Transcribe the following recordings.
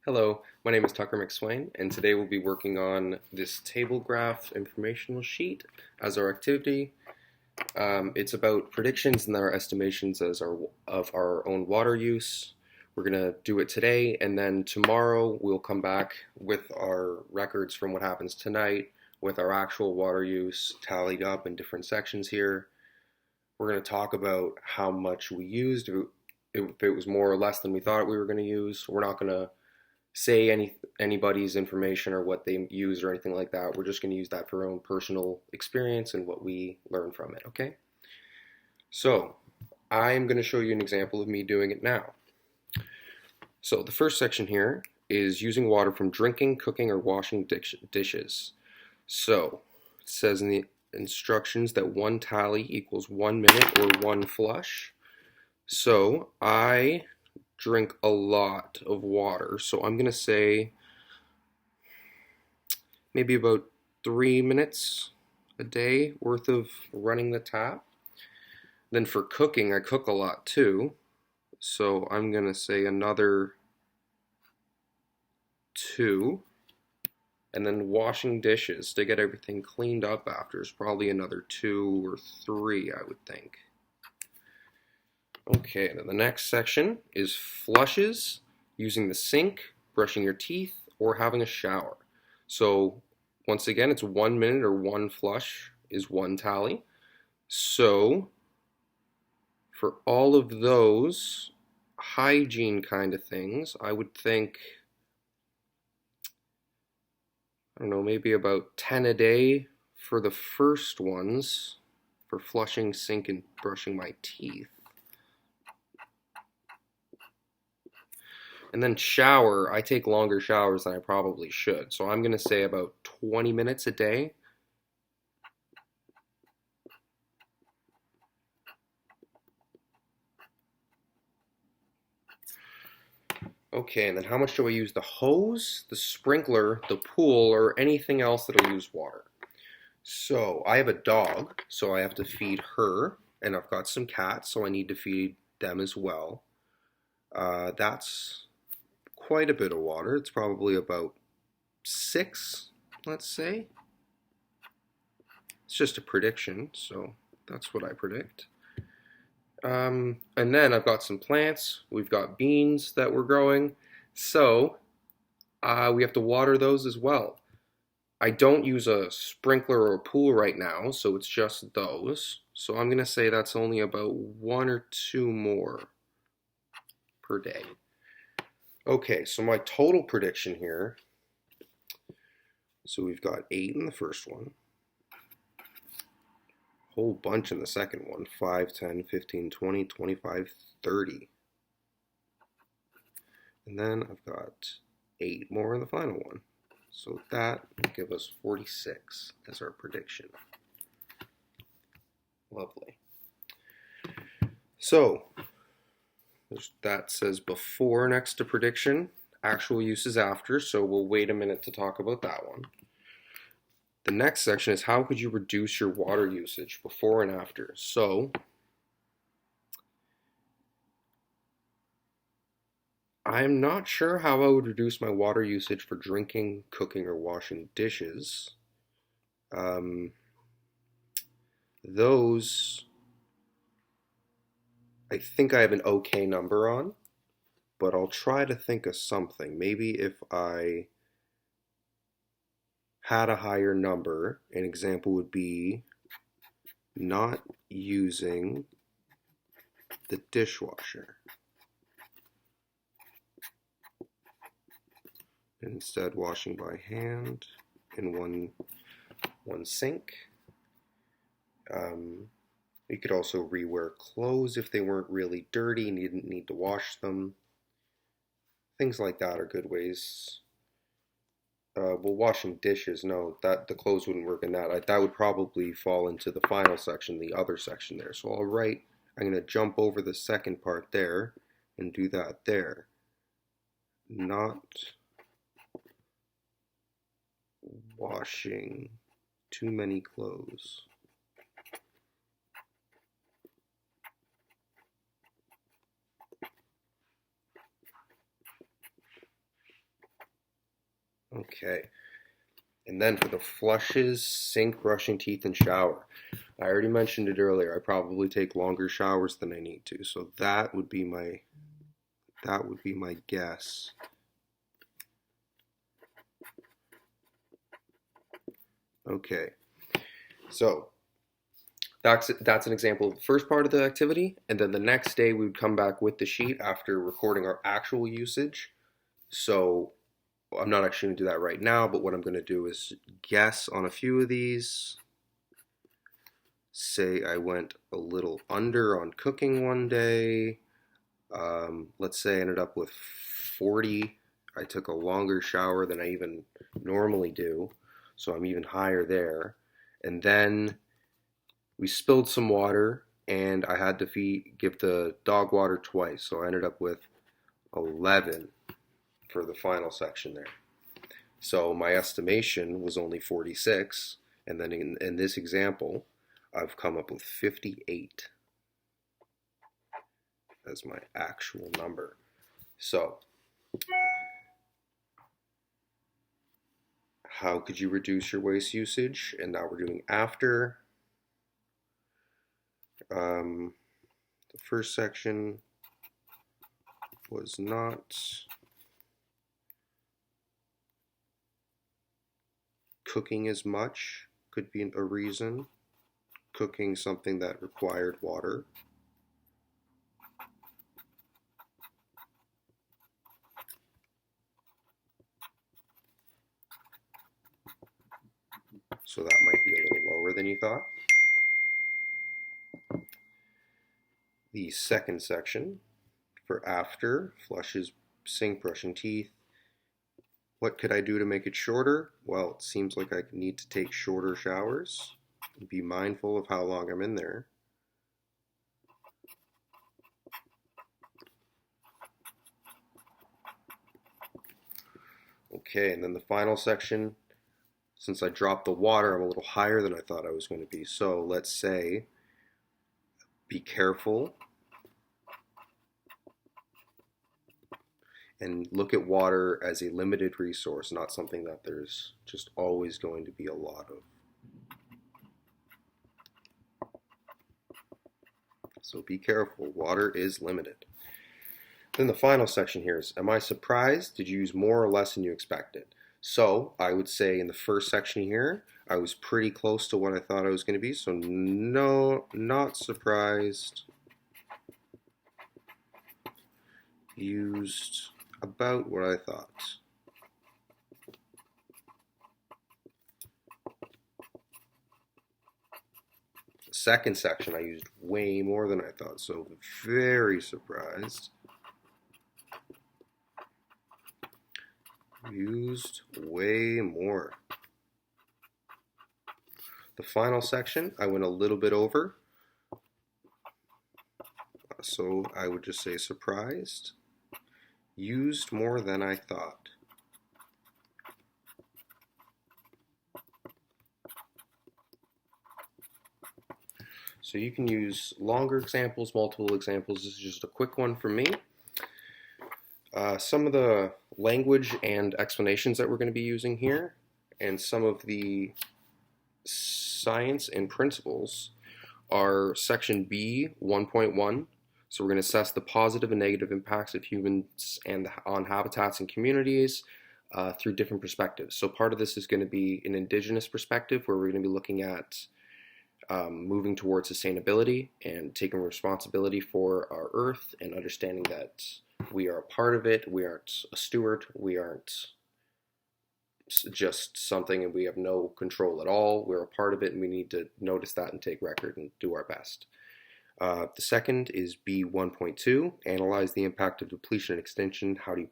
Hello, my name is Tucker McSwain, and today we'll be working on this table graph informational sheet as our activity. It's about predictions and our estimations of our own water use. We're going to do it today, and then tomorrow we'll come back with our records from what happens tonight with our actual water use tallied up in different sections here. We're going to talk about how much we used, if it was more or less than we thought we were going to use. We're not going to say anybody's information or what they use or anything like that. We're just going to use that for our own personal experience and what we learn from it, okay? So, I'm going to show you an example of me doing it now. So, the first section here is using water from drinking, cooking, or washing dishes. So, it says in the instructions that one tally equals 1 minute or one flush. So, I drink a lot of water, so I'm gonna say maybe about 3 minutes a day worth of running the tap. Then for cooking, I cook a lot too, so I'm gonna say another 2. And then washing dishes to get everything cleaned up after is probably another 2 or 3, I would think. Okay, then the next section is flushes, using the sink, brushing your teeth, or having a shower. So once again, it's 1 minute or one flush is one tally. So for all of those hygiene kind of things, I would think, I don't know, maybe about 10 a day for the first ones, for flushing, sink, and brushing my teeth. And then shower, I take longer showers than I probably should. So I'm going to say about 20 minutes a day. Okay, and then how much do I use the hose, the sprinkler, the pool, or anything else that'll use water? So I have a dog, so I have to feed her, and I've got some cats, so I need to feed them as well. That's quite a bit of water. It's probably about 6, let's say. It's just a prediction, so that's what I predict. And then I've got some plants. We've got beans that we're growing. So we have to water those as well. I don't use a sprinkler or a pool right now, so it's just those. So I'm going to say that's only about 1 or 2 more per day. Okay, so my total prediction here. So we've got 8 in the first one. Whole bunch in the second one. 5, 10, 15, 20, 25, 30. And then I've got 8 more in the final one. So that will give us 46 as our prediction. Lovely. So that says before next to prediction, actual use is after, so we'll wait a minute to talk about that one. The next section is how could you reduce your water usage before and after? So I'm not sure how I would reduce my water usage for drinking, cooking, or washing dishes. Those, I think I have an okay number on, but I'll try to think of something. Maybe if I had a higher number, an example would be not using the dishwasher. Instead, washing by hand in one sink. You could also rewear clothes if they weren't really dirty and you didn't need to wash them. Things like that are good ways. Well, washing dishes, no, that the clothes wouldn't work in that. That would probably fall into the final section, the other section there. So I'm going to jump over the second part there and do that there. Not washing too many clothes. Okay. And then for the flushes, sink, brushing teeth, and shower. I already mentioned it earlier. I probably take longer showers than I need to, so that would be my guess. Okay. So that's an example of the first part of the activity, and then the next day we would come back with the sheet after recording our actual usage. So I'm not actually going to do that right now, but what I'm going to do is guess on a few of these. Say I went a little under on cooking one day. Let's say I ended up with 40. I took a longer shower than I even normally do, so I'm even higher there. And then we spilled some water, and I had to give the dog water twice, so I ended up with 11 for the final section there. So my estimation was only 46, and then in this example, I've come up with 58 as my actual number. So how could you reduce your waste usage? And now we're doing after. The first section was not cooking as much, could be a reason. Cooking something that required water. So that might be a little lower than you thought. The second section for after, flushes, sink, brushing teeth. What could I do to make it shorter? Well, it seems like I need to take shorter showers. Be mindful of how long I'm in there. Okay, and then the final section, since I dropped the water, I'm a little higher than I thought I was going to be. So let's say, be careful and look at water as a limited resource, not something that there's just always going to be a lot of. So be careful, water is limited. Then the final section here is, am I surprised? Did you use more or less than you expected? So I would say in the first section here, I was pretty close to what I thought I was going to be. So no, not surprised. Used about what I thought. The second section, I used way more than I thought. So very surprised. Used way more. The final section, I went a little bit over. So I would just say surprised. Used more than I thought. So you can use longer examples, multiple examples. This is just a quick one for me. Some of the language and explanations that we're going to be using here, and some of the science and principles are section B 1.1. So we're going to assess the positive and negative impacts of humans and on habitats and communities through different perspectives. So part of this is going to be an indigenous perspective, where we're going to be looking at moving towards sustainability and taking responsibility for our earth and understanding that we are a part of it. We aren't a steward. We aren't just something and we have no control at all. We're a part of it, and we need to notice that and take record and do our best. The second is B 1.2, analyze the impact of depletion and extinction. How do you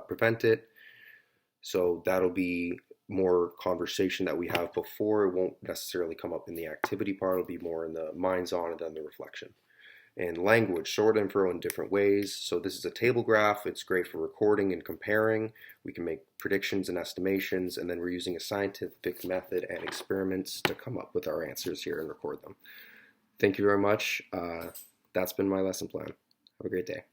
prevent it? So that'll be more conversation that we have before. It won't necessarily come up in the activity part. It'll be more in the minds on and then the reflection. And language, sort info in different ways. So this is a table graph. It's great for recording and comparing. We can make predictions and estimations, and then we're using a scientific method and experiments to come up with our answers here and record them. Thank you very much. That's been my lesson plan. Have a great day.